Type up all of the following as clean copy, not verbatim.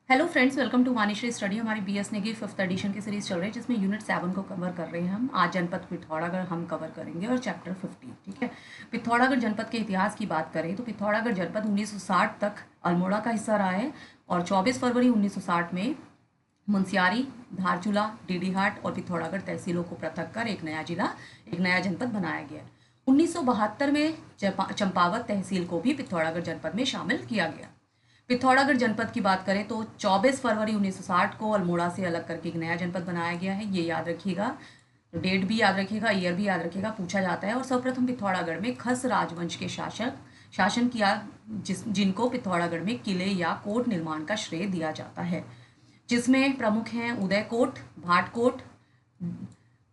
Hello friends, welcome to Vanishree study. हमारी B S Negi fifth edition की series चल रही है जिसमें यूनिट 7 को कवर कर रहे हैं हम। आज जनपद पिथौरागढ़ हम कवर करेंगे और चैप्टर 50। ठीक है। पिथौरागढ़ जनपद के इतिहास की बात करें तो पिथौरागढ़ जनपद 1960 तक अल्मोड़ा का हिस्सा रहा है और 24 फरवरी 1960 में मुनस्यारी, धारचूला, डीडीहाट और पिथौरागढ़ तहसीलों को पृथक कर एक नया जनपद बनाया गया। 1972 में चंपावत तहसील को भी पिथौरागढ़ जनपद में शामिल किया गया। पिथौरागढ़ जनपद की बात करें तो 24 फरवरी 1960 को अल्मोड़ा से अलग करके एक नया जनपद बनाया गया है। ये याद रखिएगा, तो डेट भी याद रखिएगा, ईयर भी याद रखिएगा, पूछा जाता है। और सर्वप्रथम पिथौरागढ़ में खस राजवंश के शासन किया, जिनको पिथौरागढ़ में किले या कोट निर्माण का श्रेय दिया जाता है, जिसमें प्रमुख हैं उदयकोट, भाटकोट,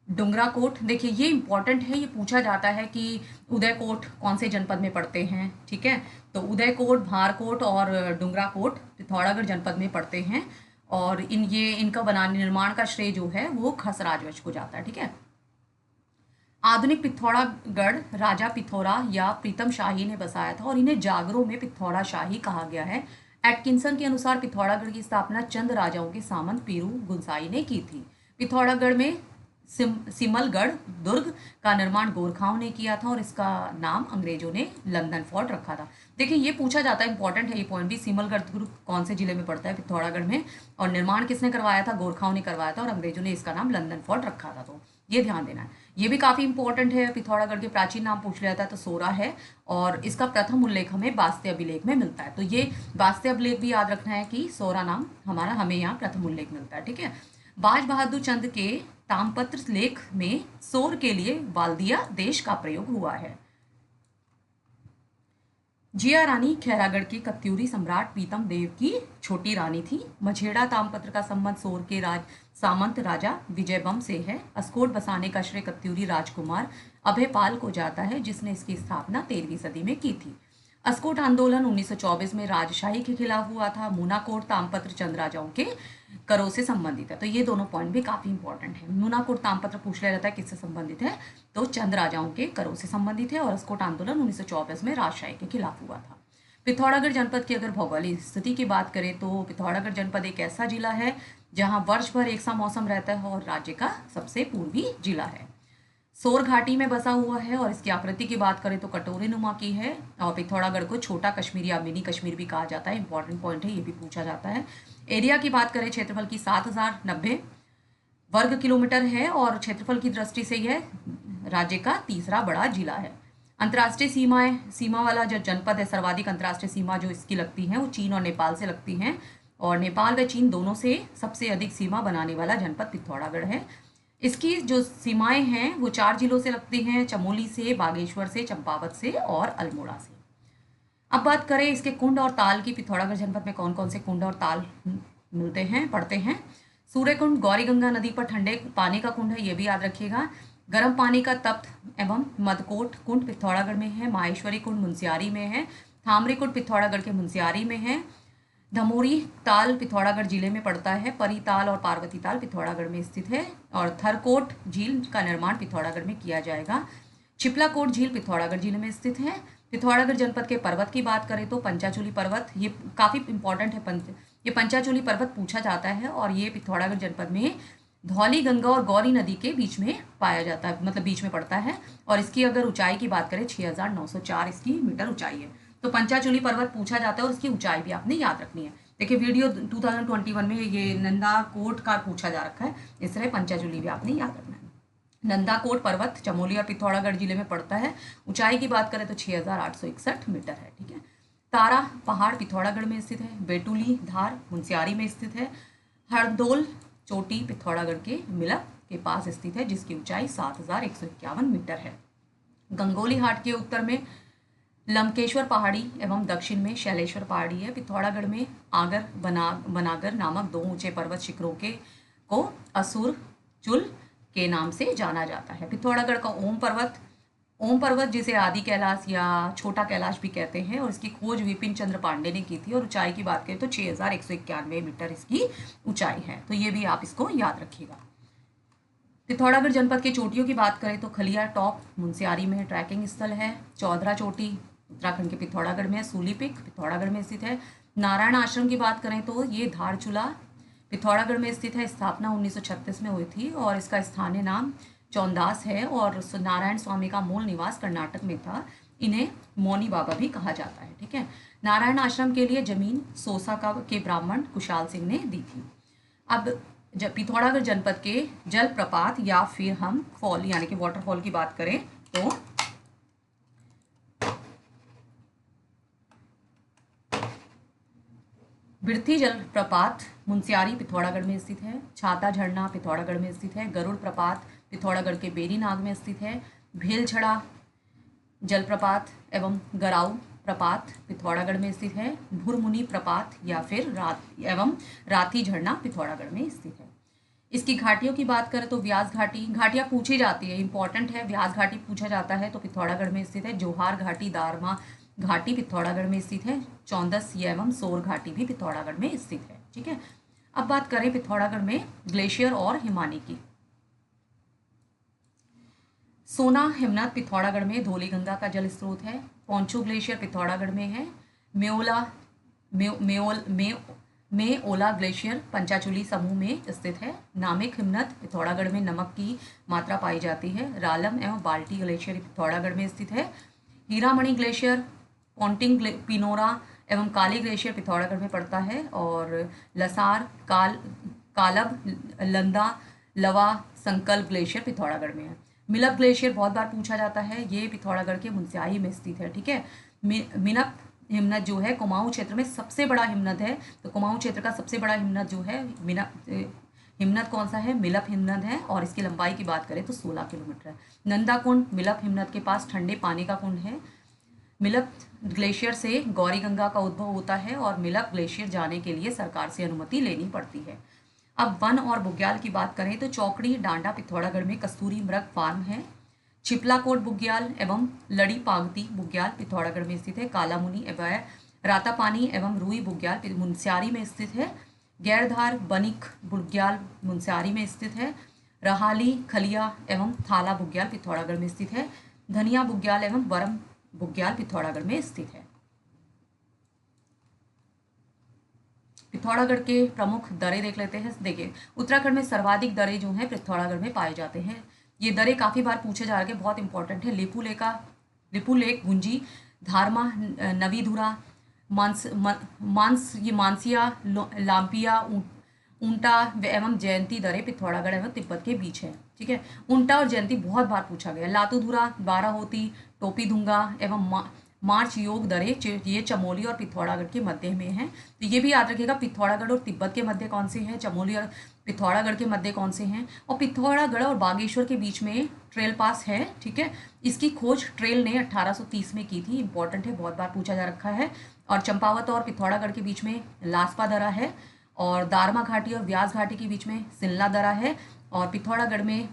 डुंगराकोट। देखिए ये इंपॉर्टेंट है, ये पूछा जाता है कि उदयकोट कौन से जनपद में पड़ते हैं। ठीक है, तो उदयकोट, भारकोट और डुंगराकोट पिथौरागढ़ जनपद में पड़ते हैं और इनका बनाने निर्माण का श्रेय जो है वो खस राजवंश को जाता है। ठीक है। आधुनिक पिथौरागढ़ राजा पिथौरा या प्रीतम शाही ने बसाया था और इन्हें जागरों में पिथौरा शाही कहा गया है। एटकिंसन के अनुसार पिथौरागढ़ की स्थापना चंद राजाओं के सामंत पीरू गुंसाई ने की थी। पिथौरागढ़ में सिमलगढ़ दुर्ग का निर्माण गोरखाओं ने किया था और इसका नाम अंग्रेजों ने लंदन फोर्ट रखा था। देखिए ये पूछा जाता है, इंपॉर्टेंट है ये पॉइंट भी। सिमलगढ़ दुर्ग कौन से जिले में पड़ता है? पिथौरागढ़ में। और निर्माण किसने करवाया था? गोरखाओं ने करवाया था और अंग्रेजों ने इसका नाम लंदन फोर्ट रखा था। तो ये ध्यान देना है, ये भी काफी इंपॉर्टेंट है। पिथौरागढ़ के प्राचीन नाम पूछ लिया था तो सोरा है और इसका प्रथम उल्लेख हमें बास्ते अभिलेख में मिलता है। तो ये बास्ते अभिलेख भी याद रखना है कि सोरा नाम हमें यहाँ प्रथम उल्लेख मिलता है। ठीक है। बाज बहादुर चंद के तामपत्र लेख में सोर के लिए वाल्दिया देश का प्रयोग हुआ है। जिया रानी खैरागढ़ के कत्यूरी सम्राट पीतम देव की छोटी रानी थी। मझेड़ा तामपत्र का संबंध सोर के सामंत राजा विजयबम से है। अस्कोट बसाने का श्रेय कत्यूरी राजकुमार अभयपाल को जाता है, जिसने इसकी स्थापना 13वीं सदी में की थी। अस्कोट आंदोलन 1924 में राजशाही के खिलाफ हुआ था। मूनाकोट तामपत्र चंद राजाओं के करों से संबंधित है। तो ये दोनों पॉइंट भी काफी इंपॉर्टेंट है। मूनाकोट तामपत्र पूछ लिया जाता है किससे संबंधित है, तो चंद राजाओं के करों से संबंधित है। और अस्कोट आंदोलन 1924 में राजशाही के खिलाफ हुआ था। पिथौरागढ़ जनपद की अगर भौगोलिक स्थिति की बात करें तो पिथौरागढ़ जनपद एक ऐसा जिला है जहां वर्ष भर एक सा मौसम रहता है और राज्य का सबसे पूर्वी जिला है। सोर घाटी में बसा हुआ है और इसकी आकृति की बात करें तो कटोरे नुमा की है। और पिथौरागढ़ को छोटा कश्मीर या मिनी कश्मीर भी कहा जाता है। इंपॉर्टेंट पॉइंट है, ये भी पूछा जाता है। एरिया की बात करें, क्षेत्रफल की 7090 वर्ग किलोमीटर है और क्षेत्रफल की दृष्टि से यह राज्य का तीसरा बड़ा जिला है। अंतर्राष्ट्रीय सीमा वाला जो जनपद है, सर्वाधिक अंतर्राष्ट्रीय सीमा जो इसकी लगती है वो चीन और नेपाल से लगती हैं और नेपाल व चीन दोनों से सबसे अधिक सीमा बनाने वाला जनपद पिथौरागढ़ है। इसकी जो सीमाएं हैं वो 4 जिलों से लगती हैं, चमोली से, बागेश्वर से, चंपावत से और अल्मोड़ा से। अब बात करें इसके कुंड और ताल की। पिथौरागढ़ जनपद में कौन कौन से कुंड और ताल पड़ते हैं? सूर्य कुंड गौरी गंगा नदी पर ठंडे पानी का कुंड है, ये भी याद रखिएगा। गर्म पानी का तप्त एवं मदकोट कुंड पिथौरागढ़ में है। माहेश्वरी कुंड मुनस्यारी में है। थामरी कुंड पिथौरागढ़ के मुनस्यारी में है। धमोरी ताल पिथौरागढ़ जिले में पड़ता है। परी ताल और पार्वती ताल पिथौरागढ़ में स्थित है। और थरकोट झील का निर्माण पिथौरागढ़ में किया जाएगा। छिपलाकोट झील पिथौरागढ़ जिले में स्थित है। पिथौरागढ़ जनपद के पर्वत की बात करें तो पंचाचूली पर्वत, ये काफी इंपॉर्टेंट है। ये पंचाचूली पर्वत पूछा जाता है और ये पिथौरागढ़ जनपद में धौली गंगा और गौरी नदी के बीच में पाया जाता है, मतलब बीच में पड़ता है। और इसकी अगर ऊंचाई की बात करें 6904 इसकी मीटर ऊंचाई है। तो पंचाचूली पर्वत पूछा जाता है और इसकी ऊंचाई भी आपने याद रखनी है। देखिए वीडियो 2021 में ये नंदाकोट का पूछा जा रखा है, इस तरह पंचाचूली भी आपने याद रखना है। नंदाकोट पर्वत चमोली और पिथौरागढ़ जिले में पड़ता है। ऊंचाई की बात करें तो 6861 मीटर है। ठीक है। तारा पहाड़ पिथौरागढ़ में स्थित है। बेटुली धार मुनस्यारी में स्थित है। हरदोल चोटी पिथौरागढ़ के मिलक के पास स्थित है, जिसकी ऊंचाई 7151 मीटर है। गंगोली हाट के उत्तर में लमकेश्वर पहाड़ी एवं दक्षिण में शैलेश्वर पहाड़ी है। पिथौरागढ़ में आगर बनागर नामक 2 ऊंचे पर्वत शिखरों को असुर चुल के नाम से जाना जाता है। पिथौरागढ़ का ओम पर्वत जिसे आदि कैलाश या छोटा कैलाश भी कहते हैं और इसकी खोज विपिन चंद्र पांडे ने की थी। और ऊंचाई की बात करें तो 6191 मीटर इसकी ऊंचाई है। तो ये भी आप इसको याद रखिएगा। पिथौरागढ़ जनपद के चोटियों की बात करें तो खलिया टॉप मुनस्यारी में ट्रैकिंग स्थल है। चौधरा चोटी उत्तराखंड के पिथौरागढ़ में है। सूली पिक पिथौरागढ़ में स्थित है। नारायण आश्रम की बात करें तो ये धारचूला पिथौरागढ़ में स्थित है। स्थापना 1936 में हुई थी और इसका स्थानीय नाम चौंदास है और नारायण स्वामी का मूल निवास कर्नाटक में था। इन्हें मौनी बाबा भी कहा जाता है। ठीक है, नारायण आश्रम के लिए जमीन सोसा का के ब्राह्मण कुशाल सिंह ने दी थी। अब जब पिथौरागढ़ जनपद के जलप्रपात या फिर हम फॉल यानी कि वाटरफॉल की बात करें तो बिरथी जलप्रपात मुंसियारी पिथौरागढ़ में स्थित है। छाता झरना पिथौरागढ़ में स्थित है। गरुड़ प्रपात पिथौरागढ़ के बेरीनाग में स्थित है। भेलछड़ा जलप्रपात एवं गराऊ प्रपात पिथौरागढ़ में स्थित है। भुरमुनि प्रपात या फिर राती झरना पिथौरागढ़ में स्थित है। इसकी घाटियों की बात करें तो व्यास घाटी, घाटियाँ पूछी जाती है, इंपॉर्टेंट है, व्यास घाटी पूछा जाता है तो पिथौरागढ़ में स्थित है। जोहार घाटी दारमा घाटी पिथौरागढ़ में स्थित है। चौंदस एवं सोर घाटी भी पिथौरागढ़ में स्थित है। ठीक है, अब बात करें पिथौरागढ़ में ग्लेशियर और हिमानी की। सोना हिमनद पिथौरागढ़ में धौलीगंगा का जल स्रोत है। पोंचो ग्लेशियर पिथौरागढ़ में है। मेओला ग्लेशियर पंचाचूली समूह में स्थित है। नामिक हिमनद पिथौरागढ़ में नमक की मात्रा पाई जाती है। रालम एवं बाल्टी ग्लेशियर पिथौरागढ़ में स्थित है। हीरामणि ग्लेशियर पॉन्टिंग पिनोरा एवं काली ग्लेशियर पिथौरागढ़ में पड़ता है। और लसार कालब लंदा लवा संकल्प ग्लेशियर पिथौरागढ़ में है। मिलप ग्लेशियर बहुत बार पूछा जाता है, ये पिथौरागढ़ के मुंसियाई में स्थित है। ठीक है, मिनप हिमनद जो है कुमाऊं क्षेत्र में सबसे बड़ा हिमनद है। तो कुमाऊं क्षेत्र का सबसे बड़ा हिमनद जो है हिमनद कौन सा है? मिलप हिमनद है और इसकी लंबाई की बात करें तो 16 किलोमीटर है। नंदा कुंड मिलप हिमनद के पास ठंडे पानी का कुंड है। मिलप ग्लेशियर से गौरी गंगा का उद्भव होता है और मिलप ग्लेशियर जाने के लिए सरकार से अनुमति लेनी पड़ती है। अब वन और बुग्याल की बात करें तो चौकड़ी डांडा पिथौरागढ़ में कस्तूरी मृग फार्म है। छिपलाकोट बुग्याल एवं लड़ी पागती बुग्याल पिथौरागढ़ में स्थित है। कालामुनि एवं रातापानी एवं रूई बुग्याल मुंसियारी में स्थित है। गैरधार बनिक बुग्याल मुंसियारी में स्थित है। रहाली खलिया एवं थाला बुग्याल पिथौरागढ़ में स्थित है। धनिया बुग्याल एवं वरम बुग्याल पिथौरागढ़ में स्थित है। पिथौरागढ़ के प्रमुख दरे देख लेते हैं। देखिए, उत्तराखंड में सर्वाधिक दरे जो हैं पिथौरागढ़ में पाए जाते हैं। ये दरे काफ़ी बार पूछे जा रहे हैं, बहुत इंपॉर्टेंट है। लिपू लेक गुंजी, धारमा नवीधुरा, मानसिया लाम्पिया ऊंटा एवं जयंती दरे पिथौरागढ़ एवं तिब्बत के बीच है। ठीक है, ऊंटा और जयंती बहुत बार पूछा गया। लातूधुरा, बाराहोती, टोपीधुंगा एवं मार्च योग दरे ये चमोली और पिथौरागढ़ के मध्य में है। तो ये भी याद रखिएगा, पिथौरागढ़ और तिब्बत के मध्य कौन से हैं, चमोली और पिथौरागढ़ के मध्य कौन से हैं। और पिथौरागढ़ और बागेश्वर के बीच में ट्रेल पास है। ठीक है, इसकी खोज ट्रेल ने 1830 में की थी। इंपॉर्टेंट है, बहुत बार पूछा जा रखा है। और चंपावत और पिथौरागढ़ के बीच में लासपा दरा है। और दारमा घाटी और व्यास घाटी के बीच में सिल्ला दरा है। और पिथौरागढ़ में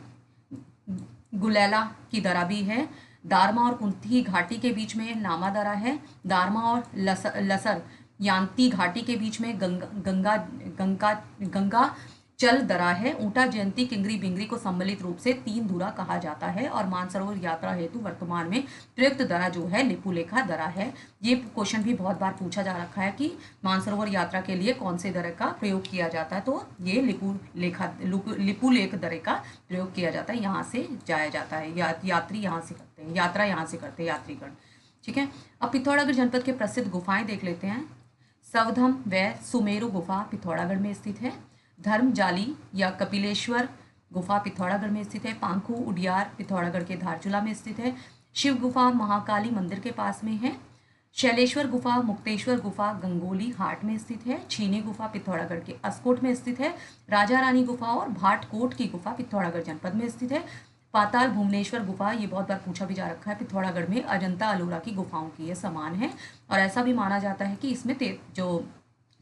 गुलैला की दरा भी है। दारमा और कुंती घाटी के बीच में नामा दरा है। दारमा और लसर यांती घाटी के बीच में गंगा चल दरा है। ऊंटा जयंती किंगरी बिंगरी को सम्मिलित रूप से 3 धुरा कहा जाता है। और मानसरोवर यात्रा हेतु वर्तमान में प्रयुक्त दरा जो है लिपुलेखा दरा है। ये क्वेश्चन भी बहुत बार पूछा जा रखा है कि मानसरोवर यात्रा के लिए कौन से दरे का प्रयोग किया जाता है। तो ये लिपुलेख दरे का प्रयोग किया जाता है, यहाँ से जाया जाता है, यात्री यहाँ से करते हैं, यात्रा यहाँ से करते हैं यात्रीगण। ठीक है, अब पिथौरागढ़ जनपद के प्रसिद्ध गुफाएं देख लेते हैं। सवधम व सुमेरु गुफा पिथौरागढ़ में स्थित है। धर्मजाली या कपिलेश्वर गुफा पिथौरागढ़ में स्थित है। पांखू उडियार पिथौरागढ़ के धारचूला में स्थित है। शिव गुफा महाकाली मंदिर के पास में है। शैलेश्वर गुफा मुक्तेश्वर गुफा गंगोली हाट में स्थित है। छीनी गुफा पिथौरागढ़ के अस्कोट में स्थित है। राजा रानी गुफा और भाटकोट की गुफा पिथौरागढ़ जनपद में स्थित है। पाताल भुवनेश्वर गुफा, ये बहुत बार पूछा भी जा रखा है, पिथौरागढ़ में अजंता अलोरा की गुफाओं की ये समान है। और ऐसा भी माना जाता है कि इसमें जो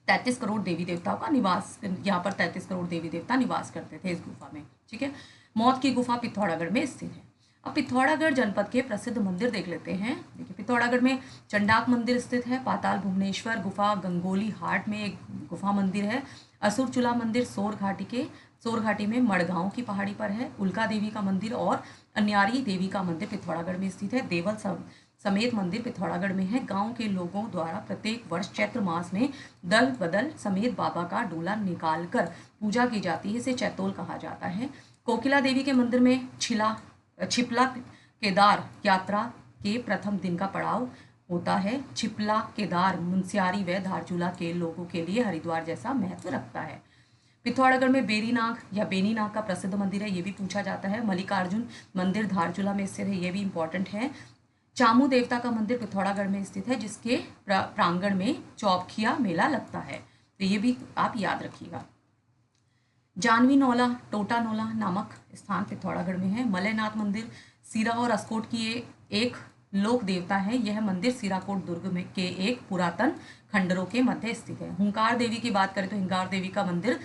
33 करोड़ देवी देवताओं का निवास, यहाँ पर 33 करोड़ देवी देवता निवास करते थे इस गुफा में। ठीक है, मौत की गुफा पिथौरागढ़ में स्थित है। अब पिथौरागढ़ जनपद के प्रसिद्ध मंदिर देख लेते हैं। देखिए, पिथौरागढ़ में चंडाक मंदिर स्थित है। पाताल भुवनेश्वर गुफा गंगोली हाट में एक गुफा मंदिर है। असुरचूला मंदिर सोर घाटी में मड़गांव की पहाड़ी पर है। उल्का देवी का मंदिर और अन्यारी देवी का मंदिर पिथौरागढ़ में स्थित है। समेत मंदिर पिथौरागढ़ में है। गांव के लोगों द्वारा प्रत्येक वर्ष चैत्र मास में दल बदल समेत बाबा का डोला निकालकर पूजा की जाती है। इसे चैतोल कहा जाता है। कोकिला देवी के मंदिर में छिपला केदार यात्रा के प्रथम दिन का पड़ाव होता है। छिपला केदार मुंसियारी व धारचूला के लोगों के लिए हरिद्वार जैसा महत्व रखता है। पिथौरागढ़ में बेरीनाग या बेनीनाग का प्रसिद्ध मंदिर है, ये भी पूछा जाता है। मल्लिकार्जुन मंदिर धारचूला में स्थित है, ये भी इंपॉर्टेंट है। चामू देवता का मंदिर पिथौरागढ़ में स्थित है, जिसके प्रांगण में चौपखिया मेला लगता है, तो ये भी आप याद रखिएगा। जानवी नौला टोटा नौला नामक स्थान पिथौरागढ़ में है। मलयनाथ मंदिर सीरा और अस्कोट की एक लोक देवता है। यह मंदिर सीराकोट दुर्ग में के एक पुरातन खंडरों के मध्य स्थित है। हुंकार देवी की बात करें तो हुंकार देवी का मंदिर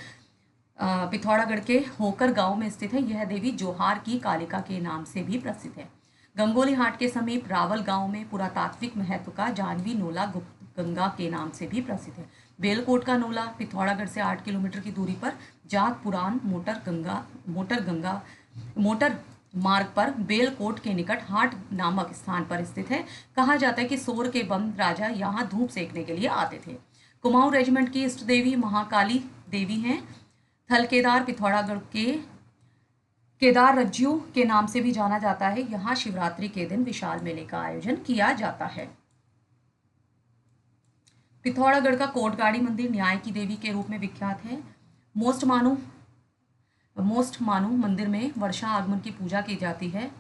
पिथौरागढ़ के होकर गांव में स्थित है। यह देवी जोहार की कालिका के नाम से भी प्रसिद्ध है। गंगोली हाट के समीप रावल गांव में पुरातात्विक महत्व का जानवी नोला गुप्त गंगा के नाम से भी प्रसिद्ध है। बेलकोट का नोला पिथौरागढ़ से 8 किलोमीटर की दूरी पर जात पुरान मोटर मार्ग पर बेलकोट के निकट हाट नामक स्थान पर स्थित है। कहा जाता है कि सोर के बंद राजा यहाँ धूप सेकने के लिए आते थे। कुमाऊं रेजिमेंट की इष्ट देवी महाकाली देवी हैं। थलकेदार पिथौरागढ़ के केदार रज्जू के नाम से भी जाना जाता है। यहाँ शिवरात्रि के दिन विशाल मेले का आयोजन किया जाता है। पिथौरागढ़ का कोटगाड़ी मंदिर न्याय की देवी के रूप में विख्यात है। मोस्ट मानू मंदिर में वर्षा आगमन की पूजा की जाती है।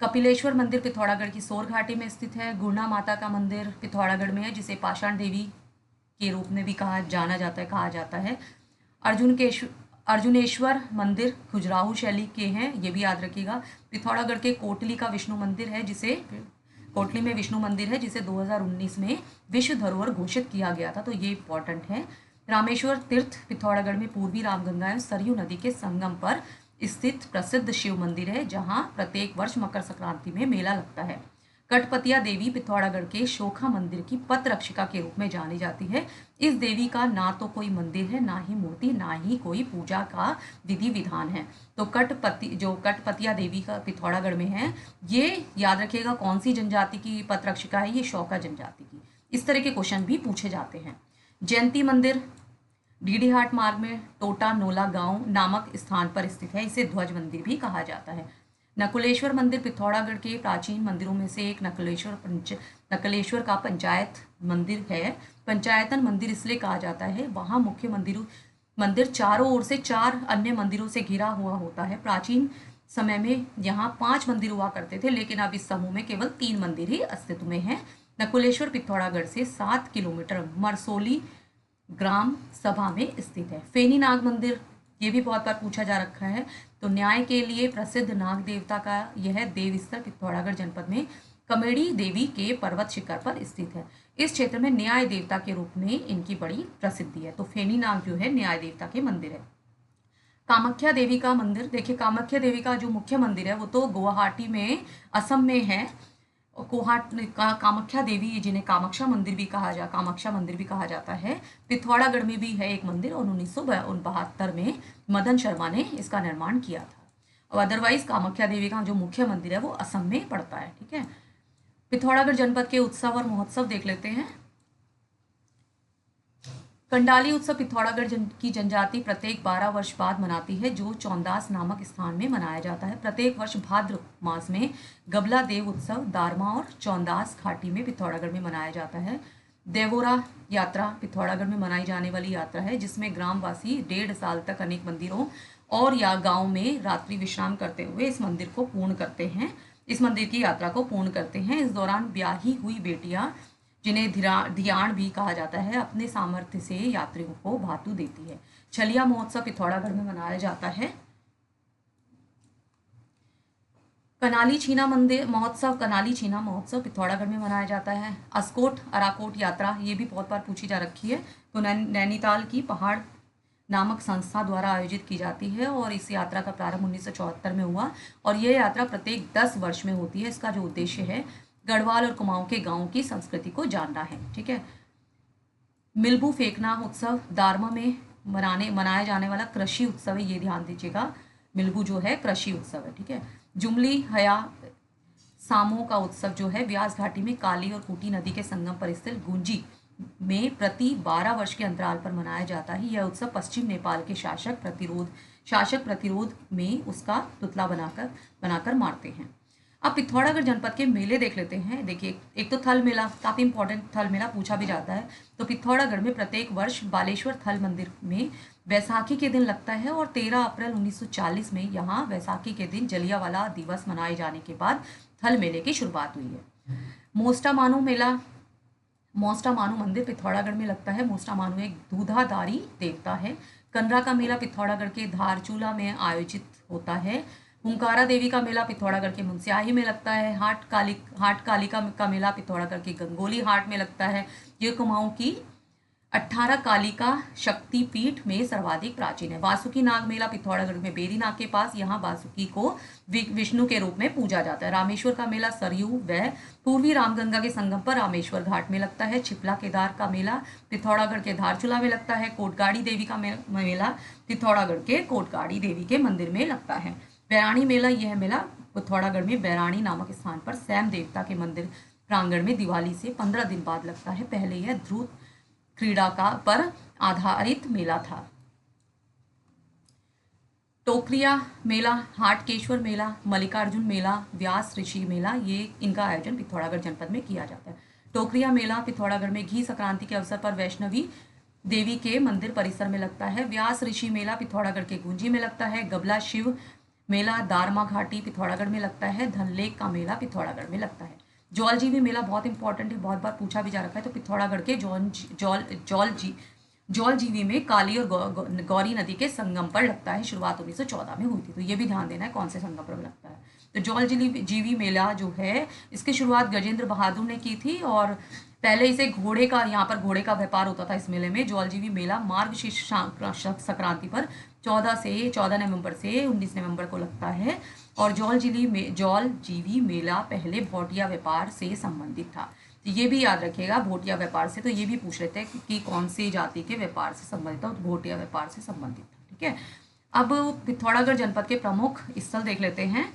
कपिलेश्वर मंदिर पिथौरागढ़ की सोर घाटी में स्थित है। गुरना माता का मंदिर पिथौरागढ़ में है, जिसे पाषाण देवी के रूप में भी कहा जाता है। अर्जुनेश्वर मंदिर खजुराहो शैली के हैं, ये भी याद रखिएगा। पिथौरागढ़ के कोटली का विष्णु मंदिर है, कोटली में विष्णु मंदिर है, जिसे 2019 में विश्व धरोहर घोषित किया गया था, तो ये इंपॉर्टेंट है। रामेश्वर तीर्थ पिथौरागढ़ में पूर्वी रामगंगा एवं सरयू नदी के संगम पर स्थित प्रसिद्ध शिव मंदिर है, जहां प्रत्येक वर्ष मकर संक्रांति में मेला लगता है। कटपतिया देवी पिथौरागढ़ के शोखा मंदिर की पथ रक्षिका के रूप में जानी जाती है। इस देवी का ना तो कोई मंदिर है, ना ही मूर्ति, ना ही कोई पूजा का विधि विधान है। तो कटपतिया देवी का पिथौरागढ़ में है, ये याद रखिएगा कौन सी जनजाति की पथ रक्षिका है, ये शौका जनजाति की। इस तरह के क्वेश्चन भी पूछे जाते हैं। जयंती मंदिर डीडीहाट मार्ग में टोटा नोला गांव नामक स्थान पर स्थित है, इसे ध्वज मंदिर भी कहा जाता है। नकुलेश्वर मंदिर पिथौरागढ़ के प्राचीन मंदिरों में से एक नकुलेश्वर का पंचायत मंदिर है। पंचायतन मंदिर इसलिए कहा जाता है, वहाँ मुख्य मंदिर चारों ओर से 4 अन्य मंदिरों से घिरा हुआ होता है। प्राचीन समय में यहाँ 5 मंदिर हुआ करते थे, लेकिन अब इस समूह में केवल 3 मंदिर ही अस्तित्व में हैं। नकुलेश्वर पिथौरागढ़ से 7 किलोमीटर मरसोली ग्राम सभा में स्थित है। फेनी नाग मंदिर, ये भी बहुत बार पूछा जा रखा है। तो न्याय के लिए प्रसिद्ध नाग देवता का यह देवस्थल पिथौरागढ़ जनपद में कमेड़ी देवी के पर्वत शिखर पर स्थित है। इस क्षेत्र में न्याय देवता के रूप में इनकी बड़ी प्रसिद्धि है। तो फेनी नाग जो है न्याय देवता के मंदिर है। कामाख्या देवी का मंदिर, देखिए कामाख्या देवी का जो मुख्य मंदिर है वो तो गुवाहाटी में असम में है। कामाख्या देवी जिन्हें कामाख्या मंदिर भी कहा जाता है, पिथौरागढ़ में भी है एक मंदिर, और 1972 में मदन शर्मा ने इसका निर्माण किया था। और अदरवाइज कामाख्या देवी का जो मुख्य मंदिर है वो असम में पड़ता है। ठीक है, पिथौरागढ़ जनपद के उत्सव और महोत्सव देख लेते हैं। कंडाली उत्सव पिथौरागढ़ की जनजाति प्रत्येक 12 वर्ष बाद मनाती है, जो चौंदास नामक स्थान में मनाया जाता है। प्रत्येक वर्ष भाद्र मास में गबला देव उत्सव दारमा और चौंदास घाटी में पिथौरागढ़ में मनाया जाता है। देवोरा यात्रा पिथौरागढ़ में मनाई जाने वाली यात्रा है, जिसमें ग्रामवासी 1.5 साल तक अनेक मंदिरों और या गांव में रात्रि विश्राम करते हुए इस मंदिर की यात्रा को पूर्ण करते हैं। इस दौरान ब्याही हुई बेटियां, जिन्हें धियाण भी कहा जाता है, अपने सामर्थ्य से यात्रियों को भातु देती है। छलिया महोत्सव पिथौरागढ़ में मनाया जाता है। कनाली छीना महोत्सव पिथौरागढ़ में मनाया जाता है। अस्कोट अराकोट यात्रा, ये भी बहुत बार पूछी जा रखी है, तो नैनीताल की पहाड़ नामक संस्था द्वारा आयोजित की जाती है, और इस यात्रा का प्रारंभ 1974 में हुआ, और यह यात्रा प्रत्येक 10 वर्ष में होती है। इसका जो उद्देश्य है गढ़वाल और कुमाऊं के गांवों की संस्कृति को जानना है। ठीक है, मिल्बू फेंकना उत्सव दारमा में मनाया जाने वाला कृषि उत्सव है, ये ध्यान दीजिएगा। मिल्बू जो है कृषि उत्सव है। ठीक है, जुमली हया सामो का उत्सव जो है व्यास घाटी में काली और खूंटी नदी के संगम पर स्थित गुंजी में प्रति 12 वर्ष के अंतराल पर मनाया जाता है। यह उत्सव पश्चिम नेपाल के शासक प्रतिरोध में उसका पुतला बनाकर मारते हैं। अब पिथौरागढ़ जनपद के मेले देख लेते हैं। देखिए, एक तो थल मेला, काफी इंपॉर्टेंट थल मेला पूछा भी जाता है। तो पिथौरागढ़ में प्रत्येक वर्ष बालेश्वर थल मंदिर में वैसाखी के दिन लगता है और 13 अप्रैल 1940 में यहाँ वैसाखी के दिन जलियांवाला दिवस मनाए जाने के बाद थल मेले की शुरुआत हुई है। मोस्टा मानू मंदिर पिथौरागढ़ में लगता है। मोस्टा मानू एक दूधाधारी देवता है। कनरा का मेला पिथौरागढ़ के धारचूला में आयोजित होता है। हुंकारा देवी का मेला पिथौरागढ़ के मुंस्याही में लगता है। हाट कालिका का मेला पिथौरागढ़ के गंगोली हाट में लगता है। ये कुमाऊं की 18 कालिका शक्तिपीठ में सर्वाधिक प्राचीन है। वासुकी नाग मेला पिथौरागढ़ में बेरी नाग के पास, यहाँ वासुकी को विष्णु के रूप में पूजा जाता है। रामेश्वर का मेला सरयू व पूर्वी रामगंगा के संगम पर रामेश्वर घाट में लगता है। छिपला केदार का मेला पिथौरागढ़ के धारचूला में लगता है। कोटगाड़ी देवी का मेला पिथौरागढ़ के कोटगाड़ी देवी के मंदिर में लगता है। बैराणी मेला, यह मेला पिथौरागढ़ में बैराणी नामक स्थान पर सैम देवता के मंदिर प्रांगण में दिवाली से 15 दिन बाद लगता है। पहले यह ध्रुव क्रीड़ा का पर आधारित मेला था। टोकरिया मेला, हाटकेश्वर मेला, मल्लिकार्जुन मेला, व्यास ऋषि मेला, ये इनका आयोजन पिथौरागढ़ जनपद में किया जाता है। टोकरिया मेला पिथौरागढ़ में घी संक्रांति के अवसर पर वैष्णवी देवी के मंदिर परिसर में लगता है। व्यास ऋषि मेला पिथौरागढ़ के गुंजी में लगता है। गबला शिव मेला दारमा घाटी पिथौरागढ़ में लगता है। धनलेक का मेला पिथौरागढ़ में लगता है। जौलजीबी मेला बहुत इंपॉर्टेंट है, बहुत बार पूछा भी जा रखा है। तो पिथौरागढ़ के जौलजीबी में काली और गौरी नदी के संगम पर लगता है। शुरुआत 1914 में हुई थी, तो ये भी ध्यान देना है कौन से संगम पर लगता है। तो जौलजीबी मेला जो है, इसकी शुरुआत गजेंद्र बहादुर ने की थी और पहले इसे घोड़े का, यहाँ पर घोड़े का व्यापार होता था इस मेले में। जौलजीबी मेला मार्गशीर्ष संक्रांति पर 14 नवंबर से 19 नवंबर को लगता है और जौलजीबी मेला पहले भोटिया व्यापार से संबंधित था। तो ये भी याद रखिएगा, भोटिया व्यापार से, तो ये भी पूछ लेते हैं कि कौन सी जाति के व्यापार से संबंधित था, तो भोटिया व्यापार से संबंधित था। ठीक है, अब पिथौरागढ़ जनपद के प्रमुख स्थल देख लेते हैं।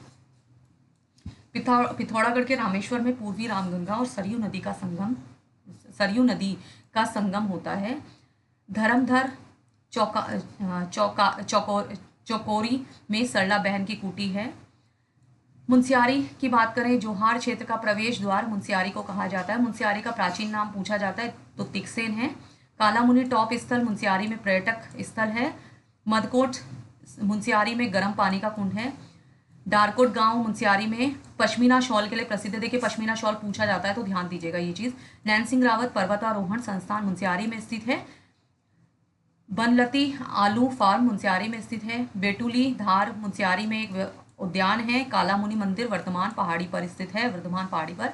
पिथौरागढ़ के रामेश्वर में पूर्वी रामगंगा और सरयू नदी का संगम होता है। धर्मधर चौकोरी में सरला बहन की कुटी है। मुंसियारी की बात करें, जोहार क्षेत्र का प्रवेश द्वार मुंसियारी को कहा जाता है। मुंसियारी का प्राचीन नाम पूछा जाता है तो तिकसेन है। कालामुनि टॉप स्थल मुंसियारी में पर्यटक स्थल है। मदकोट मुंसियारी में गर्म पानी का कुंड है। डारकोट गांव मुंसियारी में पश्मीना शॉल के लिए प्रसिद्ध है। देखिए, पश्मीना शॉल पूछा जाता है तो ध्यान दीजिएगा ये चीज। नैन सिंह रावत पर्वतारोहण संस्थान मुंसियारी में स्थित है। बनलती आलू फार्म मुंसियारी में स्थित है। बेटुली धार मुंसियारी में एक उद्यान है। कालामुनि मंदिर वर्धमान पहाड़ी पर स्थित है। वर्धमान पहाड़ी पर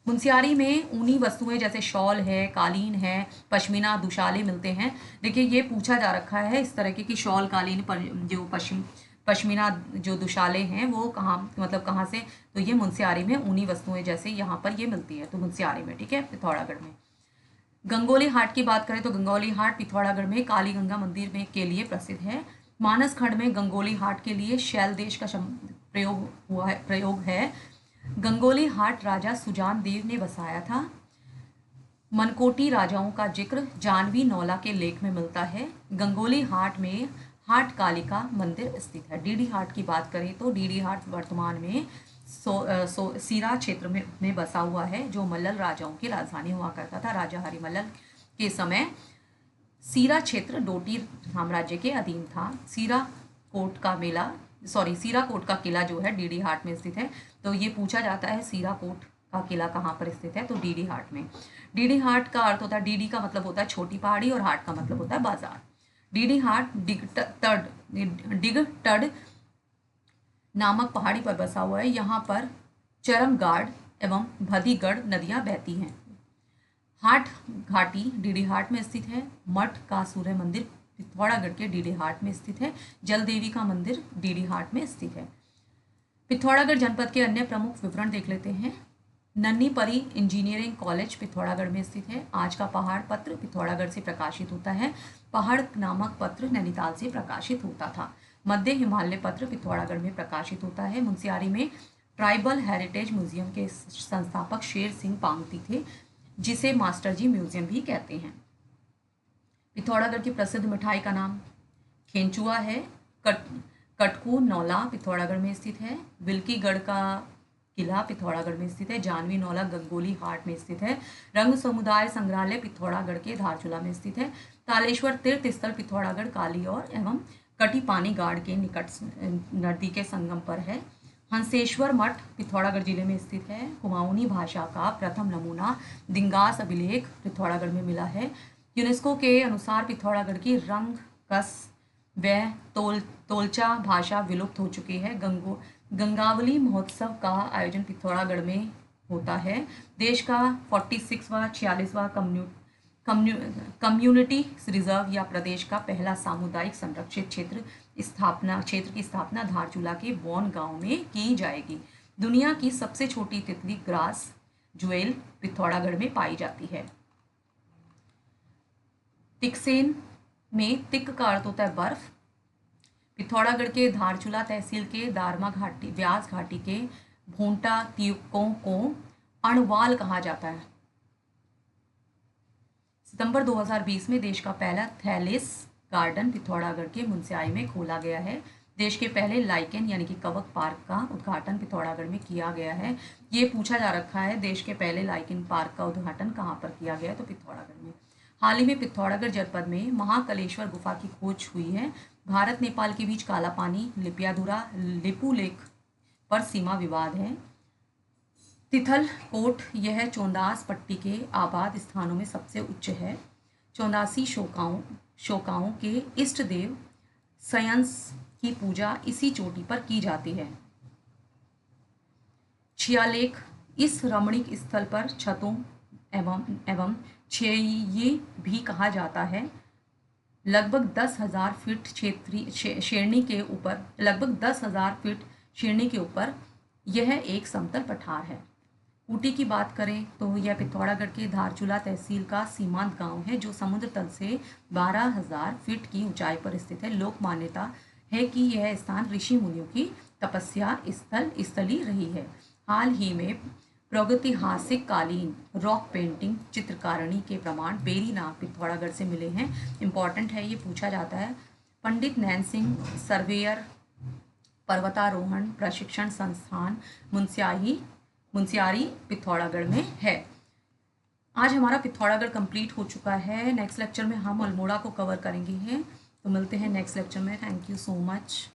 मुंसियारी में ऊनी वस्तुएं जैसे शॉल है, कालीन है, पश्मीना दुशाले मिलते हैं। देखिए, ये पूछा जा रखा है इस तरह की शॉल, कालीन पर जो पश्मीना जो दुशाले हैं वो कहाँ से, तो ये मुंसियारी में ऊनी वस्तुएं जैसे यहाँ पर ये मिलती है, तो मुंसियारी में। ठीक है, पिथौरागढ़ में। गंगोली हाट की बात करें तो गंगोली हाट पिथौरागढ़ में काली गंगा मंदिर में के लिए प्रसिद्ध है। मानस खंड में गंगोली हाट के लिए शैल देश का प्रयोग है। गंगोली हाट राजा सुजान देव ने बसाया था। मनकोटी राजाओं का जिक्र जानवी नौला के लेख में मिलता है। गंगोली हाट में हाट कालिका मंदिर स्थित है। डीडी हाट की बात करें तो डीडी हाट वर्तमान में सीरा क्षेत्र में बसा हुआ है, जो मल्ल राजाओं की राजधानी हुआ करता था। राजा हरिमल्ल के समय सीरा क्षेत्र डोटी साम्राज्य के अधीन था। सीरा कोट का किला जो है डीडी हाट में स्थित है। तो ये पूछा जाता है सीरा कोट का किला कहाँ पर स्थित है, तो डीडी हाट में। डीडी हाट का अर्थ होता है, डीडी का मतलब होता है छोटी पहाड़ी और हाट का मतलब होता है बाजार। डीडी हाट डिगटड नामक पहाड़ी पर बसा हुआ है। यहाँ पर चरमगाड़ एवं भदीगढ़ नदियां बहती हैं। हाट घाटी डीडी हाट में स्थित है। मठ का सूर्य मंदिर पिथौरागढ़ के डीडी हाट में स्थित है। जल देवी का मंदिर डीडी हाट में स्थित है। पिथौरागढ़ जनपद के अन्य प्रमुख विवरण देख लेते हैं। नन्ही परी इंजीनियरिंग कॉलेज पिथौरागढ़ में स्थित है। आज का पहाड़ पत्र पिथौरागढ़ से प्रकाशित होता है। पहाड़ नामक पत्र नैनीताल से प्रकाशित होता था। मध्य हिमालय पत्र पिथौरागढ़ में प्रकाशित होता है। मुंसियारी में ट्राइबल हेरिटेज म्यूजियम के संस्थापक शेर सिंह पांगती थे, जिसे मास्टर जी म्यूजियम भी कहते हैं। पिथौरागढ़ की प्रसिद्ध मिठाई का नाम खेंचुआ है। कट कटकू नौला पिथौरागढ़ में स्थित है। बिल्कीगढ़ का किला पिथौरागढ़ में स्थित है। जानवी नौला गंगोली हाट में स्थित है। रंग समुदाय संग्रहालय पिथौरागढ़ के धारचूला में स्थित है। तालेश्वर तीर्थ स्थल पिथौरागढ़ काली और एवं कटी पानी गाड़ के निकट नदी के संगम पर है। हंसेश्वर मठ पिथौरागढ़ जिले में स्थित है। कुमाऊनी भाषा का प्रथम नमूना दिंगास अभिलेख पिथौरागढ़ में मिला है। यूनेस्को के अनुसार पिथौरागढ़ की रंग कस व तोलचा भाषा विलुप्त हो चुकी है। गंगावली महोत्सव का आयोजन पिथौरागढ़ में होता है। देश का 46वां 46वां कम्युनिटी रिजर्व या प्रदेश का पहला सामुदायिक संरक्षित क्षेत्र की स्थापना धारचूला के बौन गांव में की जाएगी। दुनिया की सबसे छोटी तितली ग्रास ज्वेल पिथौरागढ़ में पाई जाती है। तिकसेन में तिक का अर्थ होता है बर्फ। पिथौरागढ़ के धारचूला तहसील के दारमा घाटी व्यास घाटी के भोंटा तीकों को अणवाल कहा जाता है। सितंबर 2020 में देश का पहला थैलिस गार्डन पिथौरागढ़ के मुनस्याई में खोला गया है। देश के पहले लाइकेन यानी कि कवक पार्क का उद्घाटन पिथौरागढ़ में किया गया है। ये पूछा जा रखा है देश के पहले लाइकेन पार्क का उद्घाटन कहाँ पर किया गया है, तो पिथौरागढ़ में। हाल ही में पिथौरागढ़ जनपद में महाकालेश्वर गुफा की खोज हुई है। भारत नेपाल के बीच काला पानी लिपियाधुरा लिपू लेक पर सीमा विवाद है। तिथल कोट यह चौंदास पट्टी के आबाद स्थानों में सबसे उच्च है। चौंदासी शोकाओं के इष्ट देव सयंस की पूजा इसी चोटी पर की जाती है। छियालेख इस रमणीक स्थल पर छतों एवं छेये भी कहा जाता है। लगभग 10,000 फीट श्रेणी के ऊपर यह एक समतल पठार है। ऊटी की बात करें तो यह पिथौरागढ़ के धारचूला तहसील का सीमांत गांव है, जो समुद्र तल से 12,000 फीट की ऊंचाई पर स्थित है। लोक मान्यता है कि यह स्थान ऋषि मुनियों की तपस्या स्थली रही है। हाल ही में प्रागैतिहासिक कालीन रॉक पेंटिंग चित्रकारिणी के प्रमाण बेरी नाग पिथौरागढ़ से मिले हैं। इंपॉर्टेंट है, ये पूछा जाता है। पंडित नैन सिंह सर्वेयर पर्वतारोहण प्रशिक्षण संस्थान मुनस्यारी पिथौरागढ़ में है। आज हमारा पिथौरागढ़ कंप्लीट हो चुका है। नेक्स्ट लेक्चर में हम अल्मोड़ा को कवर करेंगे हैं, तो मिलते हैं नेक्स्ट लेक्चर में। Thank you so much.